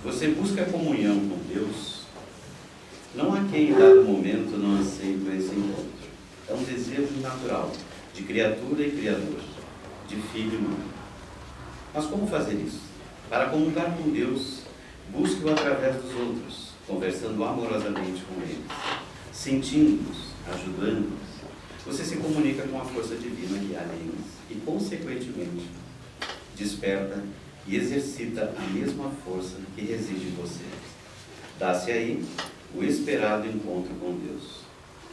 Você busca comunhão com Deus? Não há quem em dado momento não anseie por esse encontro. É um desejo natural de criatura e criador, de filho e mãe. Mas como fazer isso? Para comungar com Deus, busque-o através dos outros, conversando amorosamente com eles, sentindo-os, ajudando-os. Você se comunica com a força divina que há neles e, consequentemente, desperta e exercita a mesma força que reside em você. Dá-se aí o esperado encontro com Deus.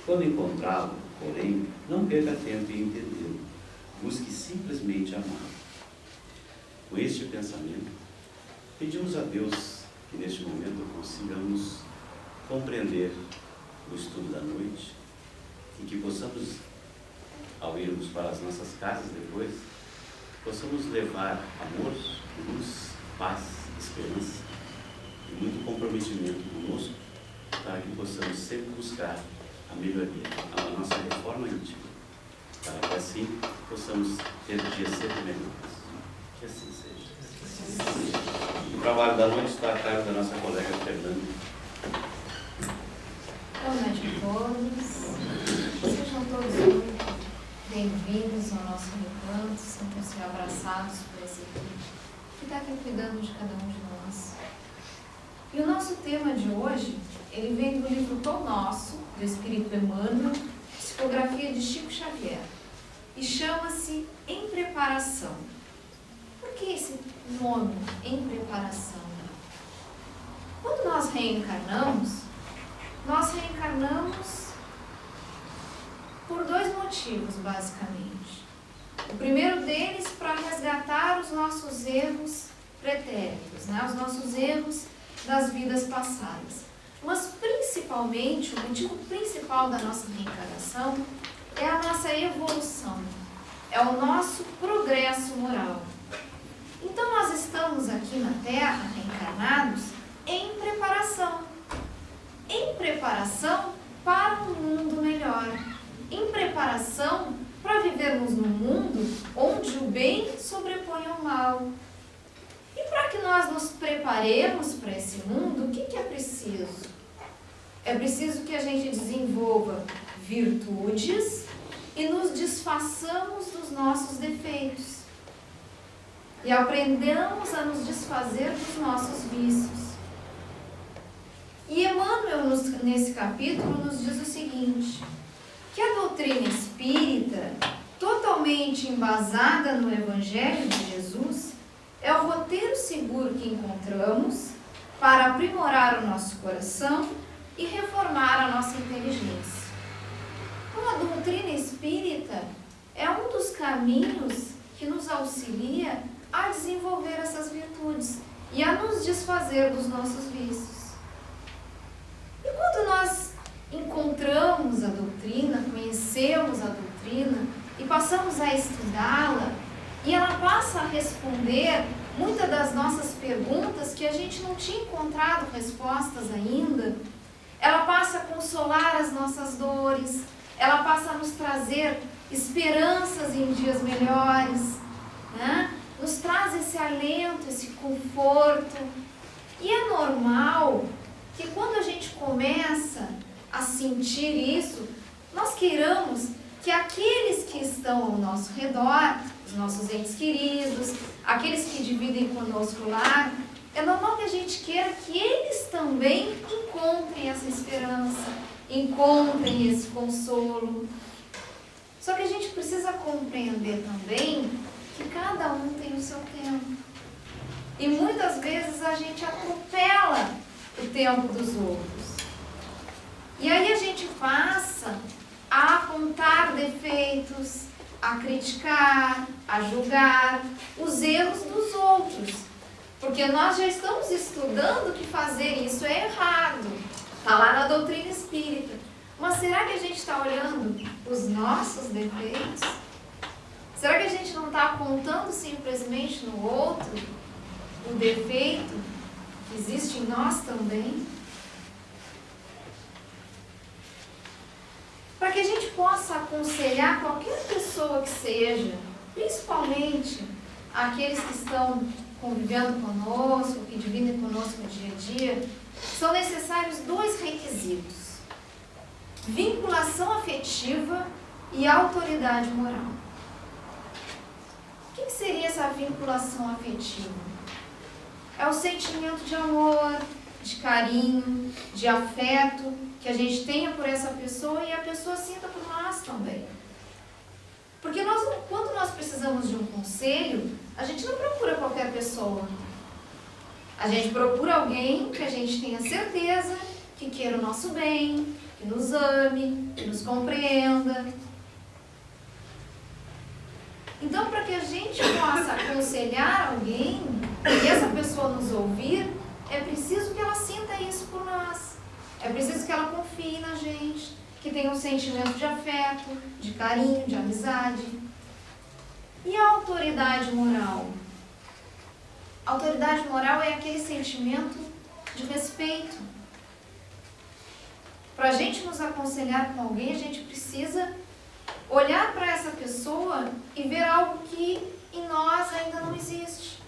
Quando encontrá-lo, porém, não perca tempo em entendê-lo. Busque simplesmente amá-lo. Com este pensamento, pedimos a Deus que neste momento consigamos compreender o estudo da noite e que possamos, ao irmos para as nossas casas depois, possamos levar amor, luz, paz, esperança e muito comprometimento conosco para que possamos sempre buscar a melhoria, a nossa reforma íntima, para que assim possamos ter dias sempre melhores. Que assim seja. O trabalho da noite está a cargo da nossa colega Fernanda. Boa noite a todos. Sejam todos muito bem-vindos ao nosso recanto, sintam-se abraçados por esse equipe que está aqui cuidando de cada um de nós. E o nosso tema de hoje, ele vem do livro Pão Nosso, do Espírito Emmanuel, psicografia de Chico Xavier, e chama-se Em Preparação. Por que esse nome, Em Preparação? Quando nós reencarnamos por dois motivos, basicamente. O primeiro deles, para resgatar os nossos erros pretéritos, os nossos erros das vidas passadas. Mas, principalmente, o motivo principal da nossa reencarnação é a nossa evolução, é o nosso progresso moral. Então, nós estamos aqui na Terra, reencarnados, em preparação para um mundo melhor, em preparação para vivermos num mundo onde o bem sobrepõe ao mal. E para que nós nos preparemos para esse mundo, o que é preciso? É preciso que a gente desenvolva virtudes e nos desfaçamos dos nossos defeitos. E aprendamos a nos desfazer dos nossos vícios. E Emmanuel, nesse capítulo, nos diz o seguinte, que a doutrina espírita, totalmente embasada no Evangelho de Jesus, é o roteiro seguro que encontramos para aprimorar o nosso coração e reformar a nossa inteligência. Então, a doutrina espírita é um dos caminhos que nos auxilia a desenvolver essas virtudes e a nos desfazer dos nossos vícios. E quando nós encontramos a doutrina, conhecemos a doutrina e passamos a estudá-la, e ela passa a responder muitas das nossas perguntas que a gente não tinha encontrado respostas ainda, ela passa a consolar as nossas dores, ela passa a nos trazer esperanças em dias melhores, nos traz esse alento, esse conforto. E é normal que quando a gente começa a sentir isso, nós queiramos que aqueles que estão ao nosso redor, os nossos entes queridos, aqueles que dividem conosco o lar, é normal que a gente queira que eles também encontrem essa esperança, encontrem esse consolo. Só que a gente precisa compreender também que cada um tem o seu tempo. E muitas vezes a gente atropela o tempo dos outros. E aí a gente passa a apontar defeitos, a criticar, a julgar os erros dos outros. Porque nós já estamos estudando que fazer isso é errado. Está lá na doutrina espírita. Mas será que a gente está olhando os nossos defeitos? Será que a gente não está apontando simplesmente no outro o defeito que existe em nós também? Para que a gente possa aconselhar qualquer pessoa que seja, principalmente aqueles que estão convivendo conosco, que dividem conosco no dia a dia, são necessários 2 requisitos: vinculação afetiva e autoridade moral. O que seria essa vinculação afetiva? É o sentimento de amor, de carinho, de afeto que a gente tenha por essa pessoa e a pessoa sinta por nós também. Porque quando nós precisamos de um conselho, a gente não procura qualquer pessoa. A gente procura alguém que a gente tenha certeza que queira o nosso bem, que nos ame, que nos compreenda. Então, para que a gente possa aconselhar alguém e essa pessoa nos ouvir, é preciso que ela sinta isso por nós. É preciso que ela confie na gente, que tenha um sentimento de afeto, de carinho, de amizade. E a autoridade moral? A autoridade moral é aquele sentimento de respeito. Para a gente nos aconselhar com alguém, a gente precisa olhar para essa pessoa e ver algo que em nós ainda não existe.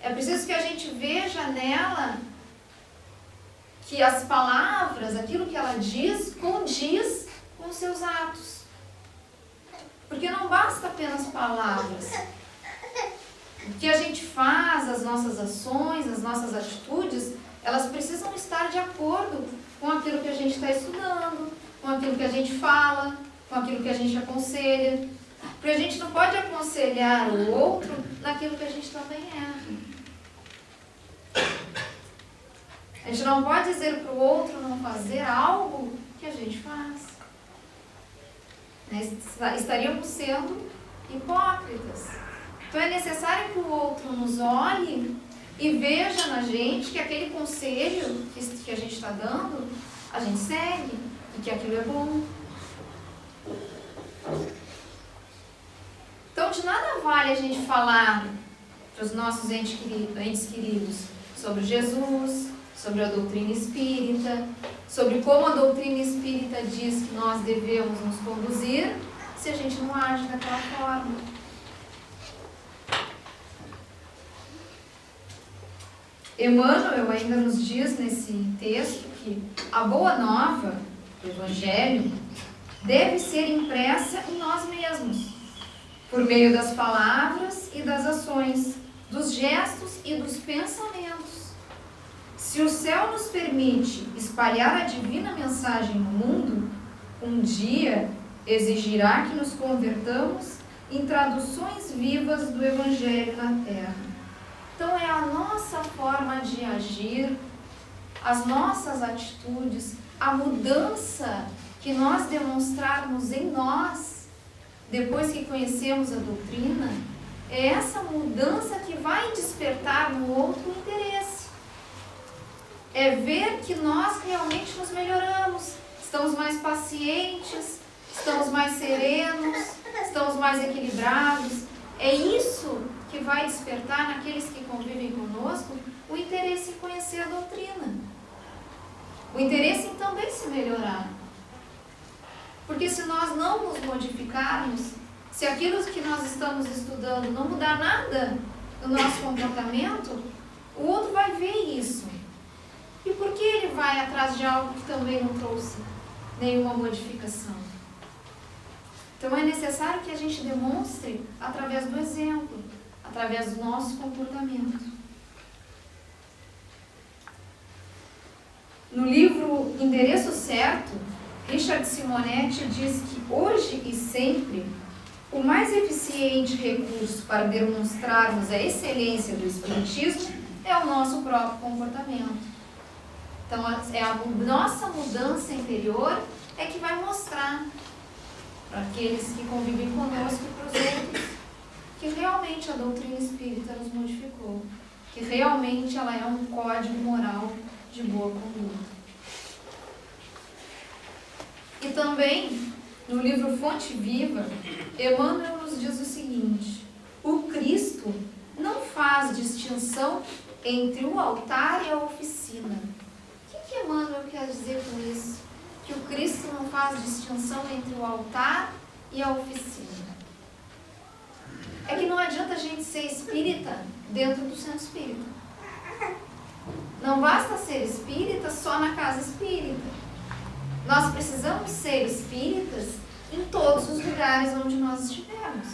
É preciso que a gente veja nela que as palavras, aquilo que ela diz, condiz com os seus atos. Porque não basta apenas palavras. O que a gente faz, as nossas ações, as nossas atitudes, elas precisam estar de acordo com aquilo que a gente está estudando, com aquilo que a gente fala, com aquilo que a gente aconselha. Porque a gente não pode aconselhar o outro naquilo que a gente também é. A gente não pode dizer para o outro não fazer algo que a gente faz. Estaríamos sendo hipócritas. Então é necessário que o outro nos olhe e veja na gente que aquele conselho que a gente está dando, a gente segue e que aquilo é bom. Então de nada vale a gente falar para os nossos entes queridos sobre Jesus, sobre a doutrina espírita, sobre como a doutrina espírita diz que nós devemos nos conduzir, se a gente não age daquela forma. Emmanuel ainda nos diz nesse texto que a boa nova do Evangelho deve ser impressa em nós mesmos, por meio das palavras e das ações, dos gestos e dos pensamentos. Se o céu nos permite espalhar a divina mensagem no mundo, um dia exigirá que nos convertamos em traduções vivas do Evangelho na Terra. Então é a nossa forma de agir, as nossas atitudes, a mudança que nós demonstrarmos em nós, depois que conhecemos a doutrina, é essa mudança que vai despertar no outro o interesse. É ver que nós realmente nos melhoramos, estamos mais pacientes, estamos mais serenos, estamos mais equilibrados. É isso que vai despertar naqueles que convivem conosco o interesse em conhecer a doutrina. O interesse em também se melhorar. Porque se nós não nos modificarmos, se aquilo que nós estamos estudando não mudar nada no nosso comportamento, o outro vai ver isso. E por que ele vai atrás de algo que também não trouxe nenhuma modificação? Então é necessário que a gente demonstre através do exemplo, através do nosso comportamento. No livro Endereço Certo, Richard Simonetti diz que hoje e sempre o mais eficiente recurso para demonstrarmos a excelência do Espiritismo é o nosso próprio comportamento. Então é a nossa mudança interior é que vai mostrar para aqueles que convivem conosco e para os outros que realmente a doutrina espírita nos modificou, que realmente ela é um código moral de boa conduta. E também, no livro Fonte Viva, Emmanuel nos diz o seguinte: o Cristo não faz distinção entre o altar e a oficina. O que Emmanuel quer dizer com isso? Que o Cristo não faz distinção entre o altar e a oficina. É que não adianta a gente ser espírita dentro do centro espírita. Não basta ser espírita só na casa espírita. Nós precisamos ser espíritas em todos os lugares onde nós estivermos.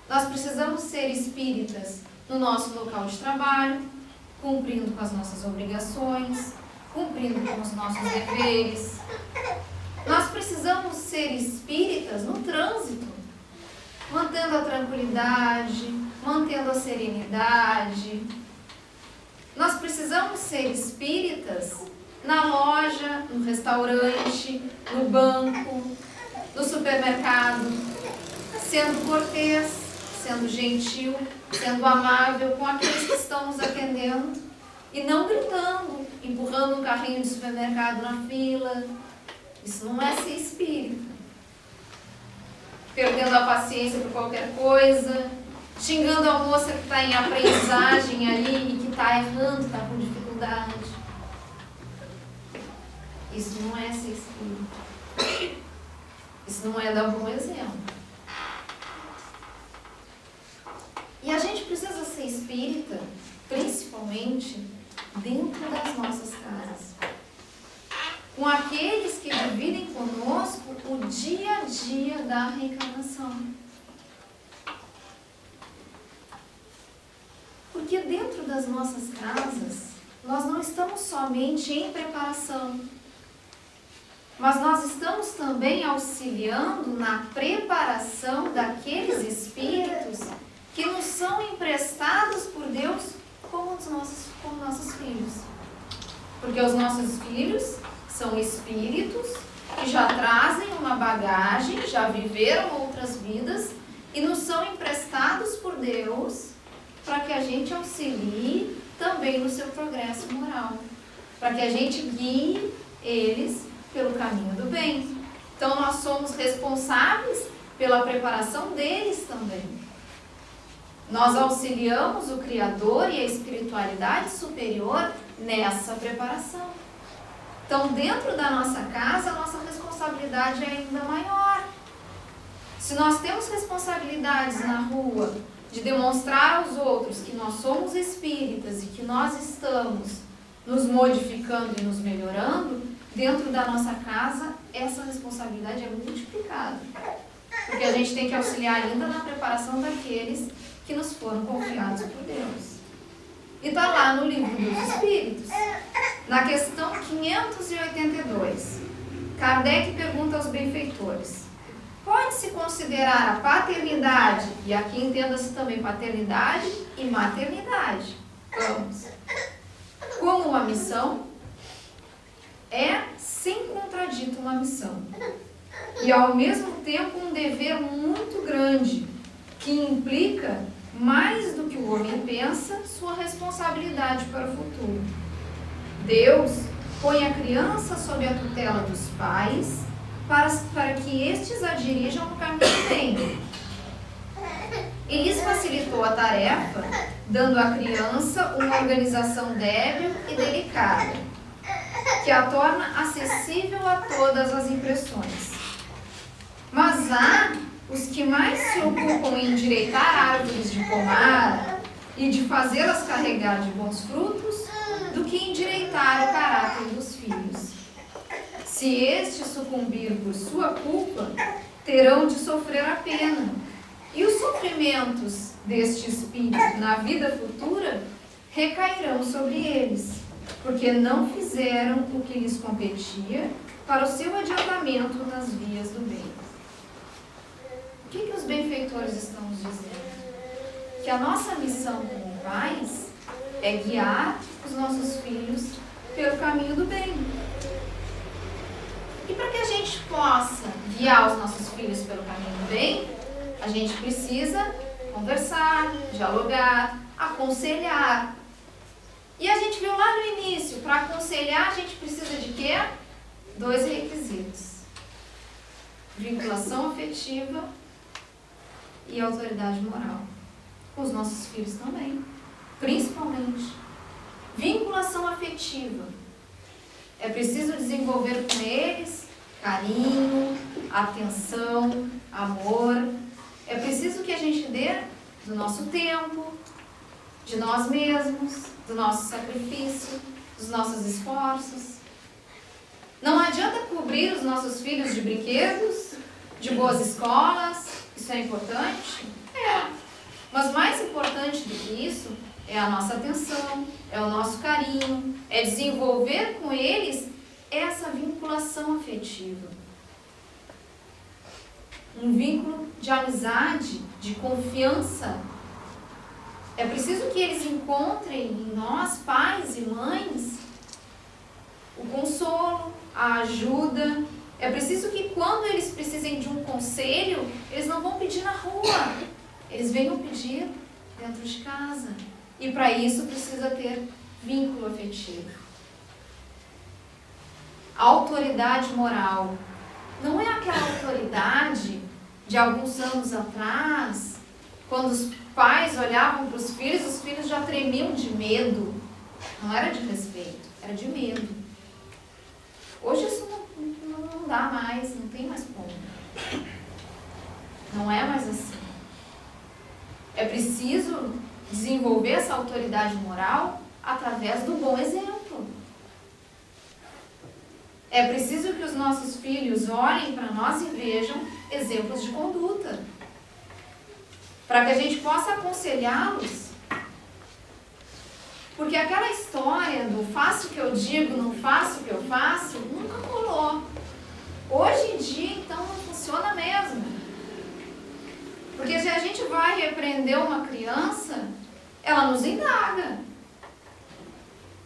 Nós precisamos ser espíritas no nosso local de trabalho, cumprindo com as nossas obrigações, cumprindo com os nossos deveres. Nós precisamos ser espíritas no trânsito, mantendo a tranquilidade, mantendo a serenidade. Nós precisamos ser espíritas na loja, no restaurante, no banco, no supermercado, sendo cortês, sendo gentil, sendo amável com aqueles que estão nos atendendo e não gritando, empurrando um carrinho de supermercado na fila. Isso não é ser espírita. Perdendo a paciência por qualquer coisa, xingando a moça que está em aprendizagem ali e que está errando, está com dificuldade. Isso não é ser espírita. Isso não é dar um bom exemplo. E a gente precisa ser espírita, principalmente dentro das nossas casas. Com aqueles que dividem conosco o dia a dia da reencarnação. Porque dentro das nossas casas, nós não estamos somente em preparação, mas nós estamos também auxiliando na preparação daqueles espíritos que nos são emprestados por Deus como nossos filhos. Porque os nossos filhos são espíritos que já trazem uma bagagem, já viveram outras vidas e nos são emprestados por Deus para que a gente auxilie também no seu progresso moral, para que a gente guie eles pelo caminho do bem. Então nós somos responsáveis pela preparação deles também. Nós auxiliamos o Criador e a espiritualidade superior nessa preparação. Então, dentro da nossa casa, a nossa responsabilidade é ainda maior. Se nós temos responsabilidades na rua de demonstrar aos outros que nós somos espíritas e que nós estamos nos modificando e nos melhorando, dentro da nossa casa, essa responsabilidade é multiplicada. Porque a gente tem que auxiliar ainda na preparação daqueles que nos foram confiados por Deus. E está lá no Livro dos Espíritos, na questão 582. Kardec pergunta aos benfeitores: pode-se considerar a paternidade, e aqui entenda-se também paternidade e maternidade, como uma missão? É, sem contradito, uma missão. E ao mesmo tempo um dever muito grande, que implica, mais do que o homem pensa, sua responsabilidade para o futuro. Deus põe a criança sob a tutela dos pais para que estes a dirijam no caminho do bem. E lhes facilitou a tarefa, dando à criança uma organização débil e delicada, que a torna acessível a todas as impressões. Mas há os que mais se ocupam em endireitar árvores de pomar e de fazê-las carregar de bons frutos, do que endireitar o caráter dos filhos. Se este sucumbir por sua culpa, terão de sofrer a pena. E os sofrimentos deste espírito na vida futura recairão sobre eles, porque não fizeram o que lhes competia para o seu adiantamento nas vias do bem. O que os benfeitores estão nos dizendo? Que a nossa missão como pais é guiar os nossos filhos pelo caminho do bem. E para que a gente possa guiar os nossos filhos pelo caminho do bem, a gente precisa conversar, dialogar, aconselhar. E a gente viu lá no início, para aconselhar a gente precisa de quê? 2 requisitos: vinculação afetiva e autoridade moral. Com os nossos filhos também, principalmente. Vinculação afetiva. É preciso desenvolver com eles carinho, atenção, amor. É preciso que a gente dê do nosso tempo, de nós mesmos, do nosso sacrifício, dos nossos esforços. Não adianta cobrir os nossos filhos de brinquedos, de boas escolas, isso é importante? É. Mas mais importante do que isso é a nossa atenção, é o nosso carinho, é desenvolver com eles essa vinculação afetiva. Um vínculo de amizade, de confiança. É preciso que eles encontrem em nós, pais e mães, o consolo, a ajuda. É preciso que quando eles precisem de um conselho, eles não vão pedir na rua, eles venham pedir dentro de casa. E para isso precisa ter vínculo afetivo. A autoridade moral não é aquela autoridade de alguns anos atrás, quando os pais olhavam para os filhos já tremiam de medo. Não era de respeito, era de medo. Hoje isso não dá mais, não tem mais como. Não é mais assim. É preciso desenvolver essa autoridade moral através do bom exemplo. É preciso que os nossos filhos olhem para nós e vejam exemplos de conduta, para que a gente possa aconselhá-los. Porque aquela história do faço o que eu digo, não faço o que eu faço, nunca rolou. Hoje em dia, então, não funciona mesmo. Porque se a gente vai repreender uma criança, ela nos indaga.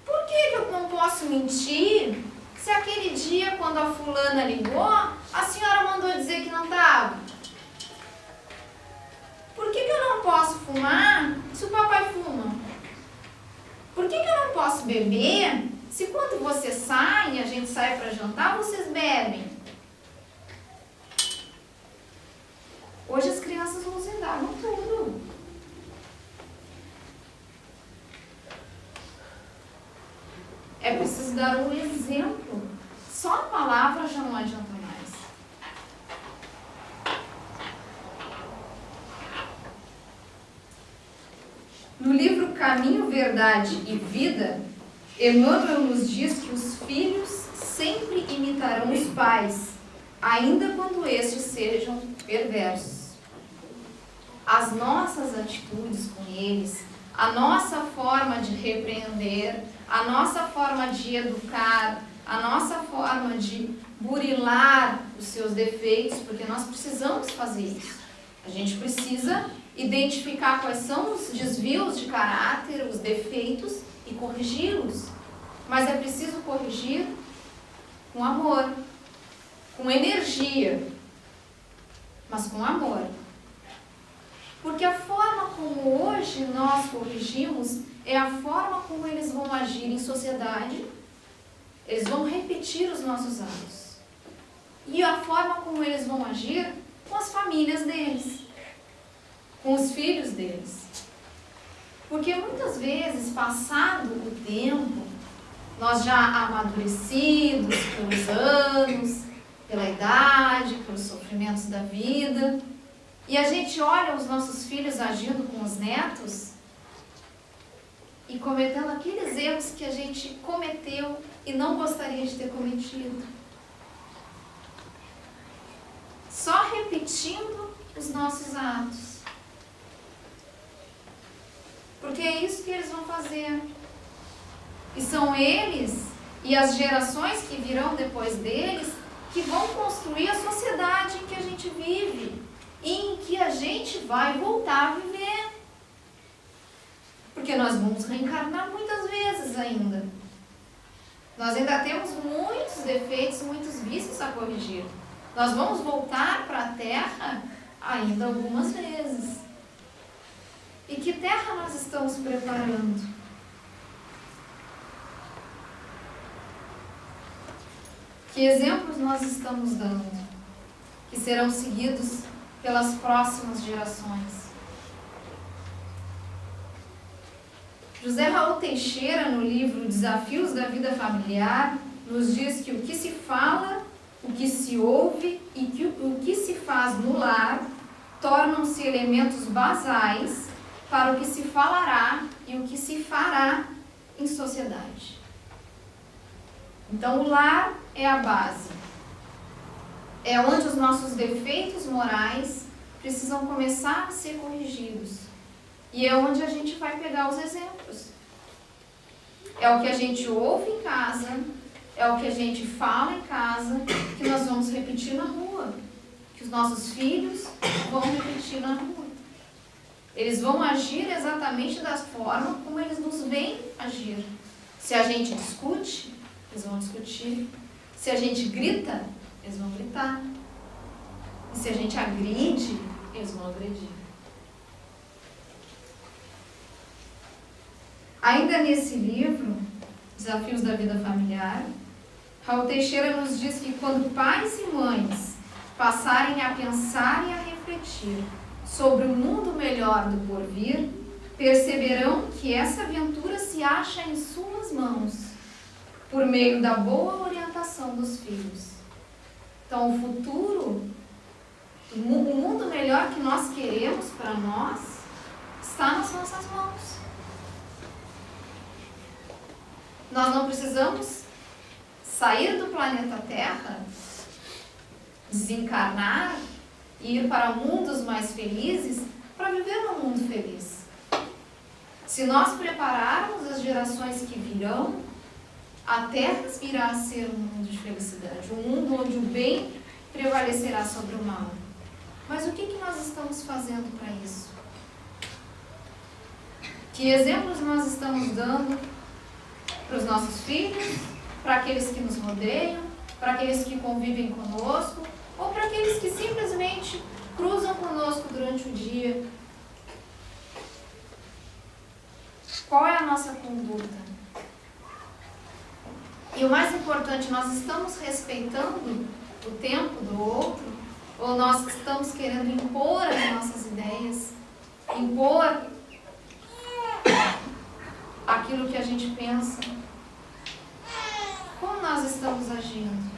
Por que eu não posso mentir se aquele dia, quando a fulana ligou, a senhora mandou dizer que não estava? Por que eu não posso fumar se o papai fuma? Por que eu não posso beber se quando você sai e a gente sai para jantar, vocês bebem? Hoje as crianças nos indagam tudo. É preciso dar um exemplo. Só a palavra já não adianta mais. No livro Caminho, Verdade e Vida, Emmanuel nos diz que os filhos sempre imitarão os pais, ainda quando estes sejam perversos. As nossas atitudes com eles, a nossa forma de repreender, a nossa forma de educar, a nossa forma de burilar os seus defeitos, porque nós precisamos fazer isso. A gente precisa identificar quais são os desvios de caráter, os defeitos e corrigi-los. Mas é preciso corrigir com amor, com energia, mas com amor. Porque a forma como hoje nós corrigimos é a forma como eles vão agir em sociedade, eles vão repetir os nossos atos. E a forma como eles vão agir com as famílias deles, com os filhos deles. Porque muitas vezes, passado o tempo, nós já amadurecidos pelos anos, pela idade, pelos sofrimentos da vida, e a gente olha os nossos filhos agindo com os netos e cometendo aqueles erros que a gente cometeu e não gostaria de ter cometido. Só repetindo os nossos atos. Porque é isso que eles vão fazer. E são eles e as gerações que virão depois deles que vão construir a sociedade em que a gente vive e em que a gente vai voltar a viver. Porque nós vamos reencarnar muitas vezes ainda. Nós ainda temos muitos defeitos, muitos vícios a corrigir. Nós vamos voltar para a Terra ainda algumas vezes. E que terra nós estamos preparando? Que exemplos nós estamos dando, que serão seguidos pelas próximas gerações? José Raul Teixeira, no livro Desafios da Vida Familiar, nos diz que o que se fala, o que se ouve e o que se faz no lar tornam-se elementos basais para o que se falará e o que se fará em sociedade. Então, o lar é a base. É onde os nossos defeitos morais precisam começar a ser corrigidos. E é onde a gente vai pegar os exemplos. É o que a gente ouve em casa, é o que a gente fala em casa, que nós vamos repetir na rua. Que os nossos filhos vão repetir na rua. Eles vão agir exatamente da forma como eles nos veem agir. Se a gente discute, eles vão discutir. Se a gente grita, eles vão gritar. E se a gente agride, eles vão agredir. Ainda nesse livro, Desafios da Vida Familiar, Raul Teixeira nos diz que quando pais e mães passarem a pensar e a refletir sobre o mundo melhor do porvir, perceberão que essa aventura se acha em suas mãos, por meio da boa orientação dos filhos. Então, o futuro, o mundo melhor que nós queremos para nós, está nas nossas mãos. Nós não precisamos sair do planeta Terra, desencarnar e ir para mundos mais felizes para viver num mundo feliz. Se nós prepararmos as gerações que virão, a Terra virá a ser um mundo de felicidade, um mundo onde o bem prevalecerá sobre o mal. Mas o que nós estamos fazendo para isso? Que exemplos nós estamos dando para os nossos filhos, para aqueles que nos rodeiam, para aqueles que convivem conosco, ou para aqueles que simplesmente cruzam conosco durante o dia? Qual é a nossa conduta? E o mais importante, nós estamos respeitando o tempo do outro, ou nós estamos querendo impor as nossas ideias, impor aquilo que a gente pensa? Como nós estamos agindo?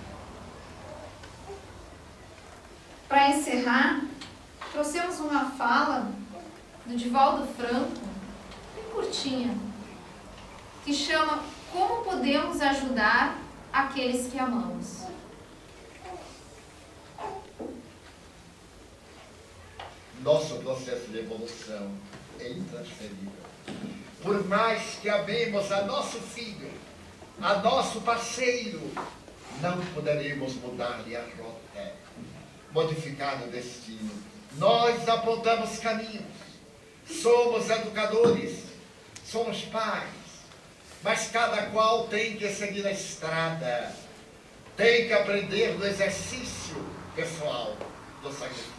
Para encerrar, trouxemos uma fala do Divaldo Franco, bem curtinha, que chama Como Podemos Ajudar Aqueles que Amamos. Nosso processo de evolução é intransferível. Por mais que amemos a nosso filho, a nosso parceiro, não poderemos mudar-lhe a rota, modificar o destino. Nós apontamos caminhos, somos educadores, somos pais, mas cada qual tem que seguir a estrada, tem que aprender do exercício pessoal, do sacrifício.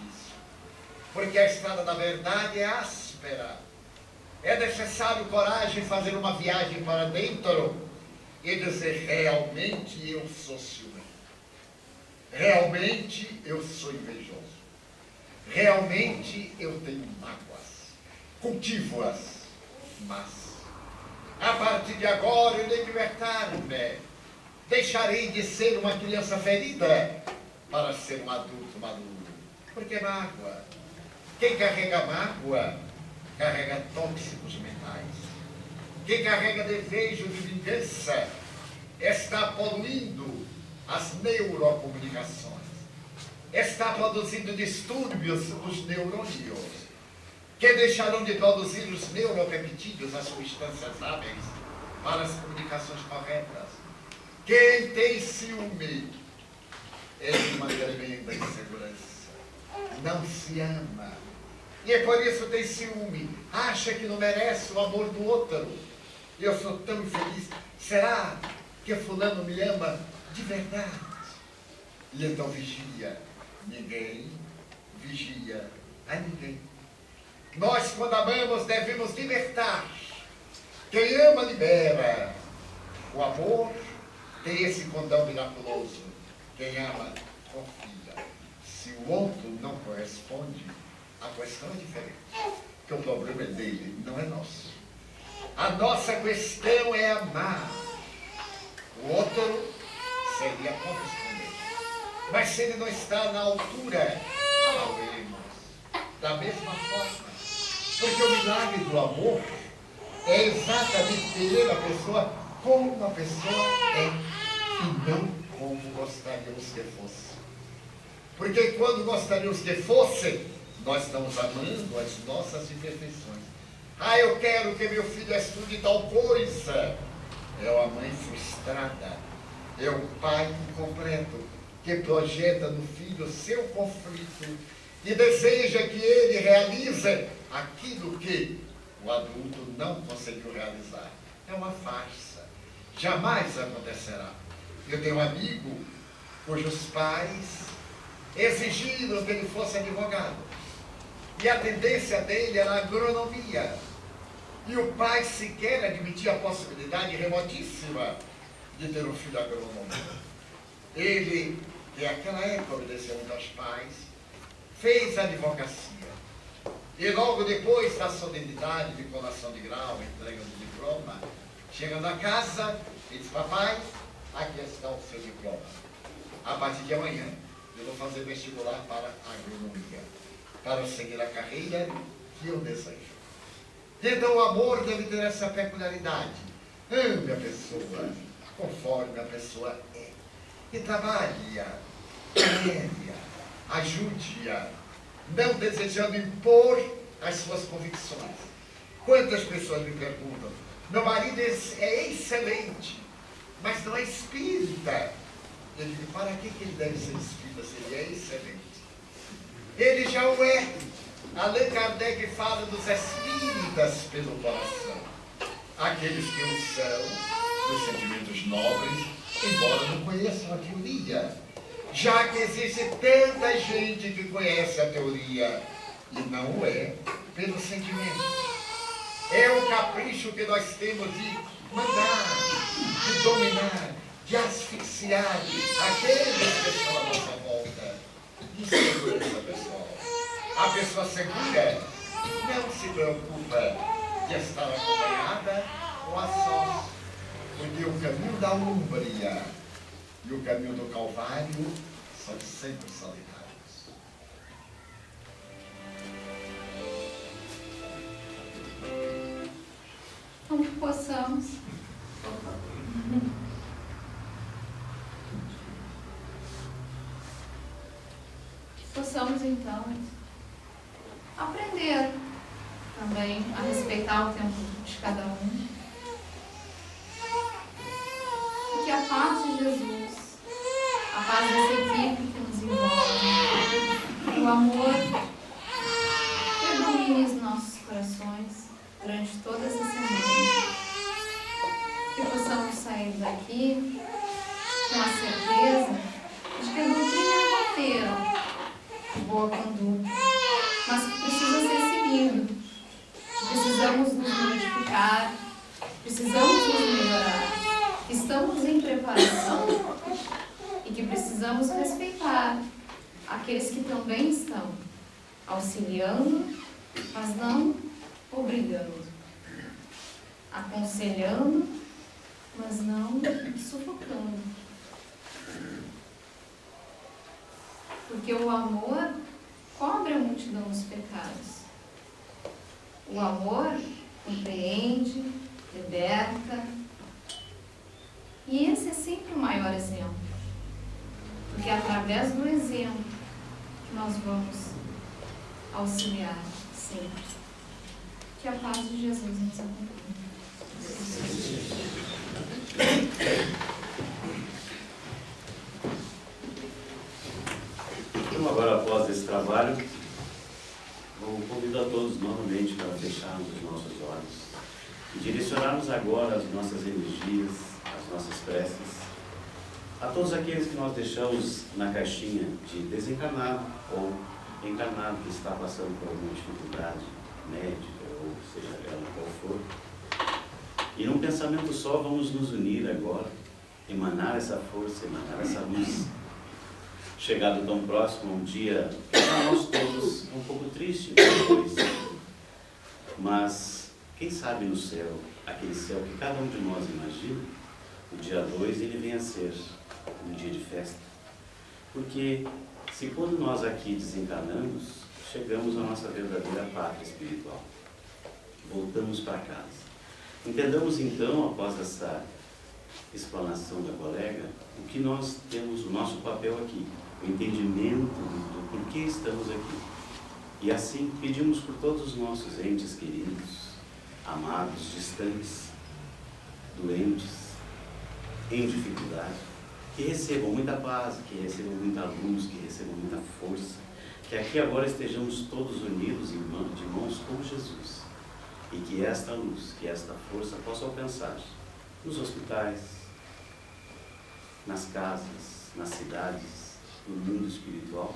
Porque a estrada, na verdade, é áspera. É necessário coragem fazer uma viagem para dentro e dizer, realmente eu sou ciumento. Realmente eu sou invejoso. Realmente eu tenho mágoas. Cultivo-as, mas a partir de agora eu devo libertar-me. Deixarei de ser uma criança ferida para ser um adulto maduro. Porque mágoa, quem carrega mágoa, carrega tóxicos mentais. Quem carrega desejo de vingança está poluindo as neurocomunicações. Está produzindo distúrbios nos neurônios, que deixarão de produzir os neuropeptídeos, as substâncias hábeis, para as comunicações corretas. Quem tem ciúme é de uma tremenda insegurança. Não se ama. E é por isso tem ciúme. Acha que não merece o amor do outro. Eu sou tão infeliz. Será que fulano me ama de verdade? E então vigia. Ninguém vigia a ninguém. Nós, quando amamos, devemos libertar. Quem ama, libera. O amor tem esse condão miraculoso. Quem ama, confia. Se o outro não corresponde, a questão é diferente. Porque o problema é dele, não é nosso. A nossa questão é amar. O outro seria corresponder. Mas se ele não está na altura, amemos. Da mesma forma, Porque o milagre do amor é exatamente ter a pessoa como uma pessoa é e não como gostaríamos que fosse. Porque quando gostaríamos que fosse, nós estamos amando as nossas imperfeições. Ah, eu quero que meu filho estude tal coisa. É uma mãe frustrada. É o pai incompleto que projeta no filho seu conflito e deseja que ele realize aquilo que o adulto não conseguiu realizar. É uma farsa. Jamais acontecerá. Eu tenho um amigo cujos pais exigiram que ele fosse advogado. E a tendência dele era a agronomia. E o pai sequer admitia a possibilidade remotíssima de ter um filho agrônomo. Ele, naquela época, obedeceu muito aos pais, fez advocacia. E logo depois da solenidade de colação de grau, entrega do diploma, chegando a casa, ele disse: papai, aqui está o seu diploma. A partir de amanhã, eu vou fazer vestibular para a agronomia, para seguir a carreira que eu desejo. Então o amor deve ter essa peculiaridade. Ame a pessoa conforme a pessoa é. E trabalhe-a, leve-a, ajude-a, não desejando impor as suas convicções. Quantas pessoas me perguntam: meu marido é excelente, mas não é espírita. Eu digo: para que ele deve ser espírita se ele é excelente? Ele já o é. Allan Kardec fala dos espíritas pelo coração. Aqueles que o são, dos sentimentos nobres, embora não conheçam a teoria. Já que existe tanta gente que conhece a teoria e não o é pelo sentimento. É o capricho que nós temos de mandar, de dominar, de asfixiar aqueles que estão à nossa volta. Insegurança pessoal. A pessoa segura não se preocupa de estar acompanhada ou a sós, porque o caminho da umbria e o caminho do Calvário são sempre solitários. Então que possamos então aprender também a respeitar o tempo de cada um. E que a paz de Jesus, a paz dessa equipe que nos envolve, o amor predomine os nossos corações durante toda essa semana. Que possamos sair daqui com a certeza de que a doutrina é um roteiro de boa conduta, mas que precisa ser seguido. Precisamos nos modificar, precisamos nos melhorar. Estamos em preparação e que precisamos respeitar aqueles que também estão auxiliando, mas não obrigando, aconselhando, mas não sufocando. Porque o amor cobre a multidão dos pecados. O amor compreende, liberta. E esse é sempre o maior exemplo. Porque é através do exemplo que nós vamos auxiliar sempre. Que a paz de Jesus nos acompanhe. Então, agora, após esse trabalho, vou convidar todos novamente para fecharmos os nossos olhos e direcionarmos agora as nossas energias, as nossas preces, a todos aqueles que nós deixamos na caixinha de desencarnado ou encarnado que está passando por alguma dificuldade médica ou seja ela qual for. E num pensamento só vamos nos unir agora, emanar essa força, emanar essa luz. Chegado tão próximo a um dia que para nós todos é um pouco triste depois, mas quem sabe no céu, aquele céu que cada um de nós imagina, o dia 2 ele vem a ser um dia de festa. Porque se quando nós aqui desencarnamos, chegamos à nossa verdadeira pátria espiritual. voltamos para casa. Entendamos então, após essa explanação da colega, o que nós temos, o nosso papel aqui, o entendimento do porquê estamos aqui. E assim pedimos por todos os nossos entes queridos, amados, distantes, doentes, em dificuldade, que recebam muita paz, que recebam muita luz, que recebam muita força, que aqui agora estejamos todos unidos de mãos com Jesus, e que esta luz, que esta força possa alcançar nos hospitais, nas casas, nas cidades, no mundo espiritual,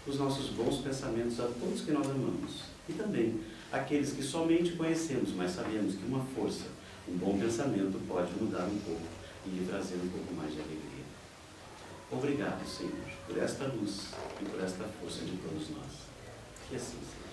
os nossos bons pensamentos a todos que nós amamos, e também aqueles que somente conhecemos, mas sabemos que uma força, um bom pensamento pode mudar um pouco e lhe trazer um pouco mais de alegria. Obrigado, Senhor, por esta luz e por esta força de todos nós. Que assim seja.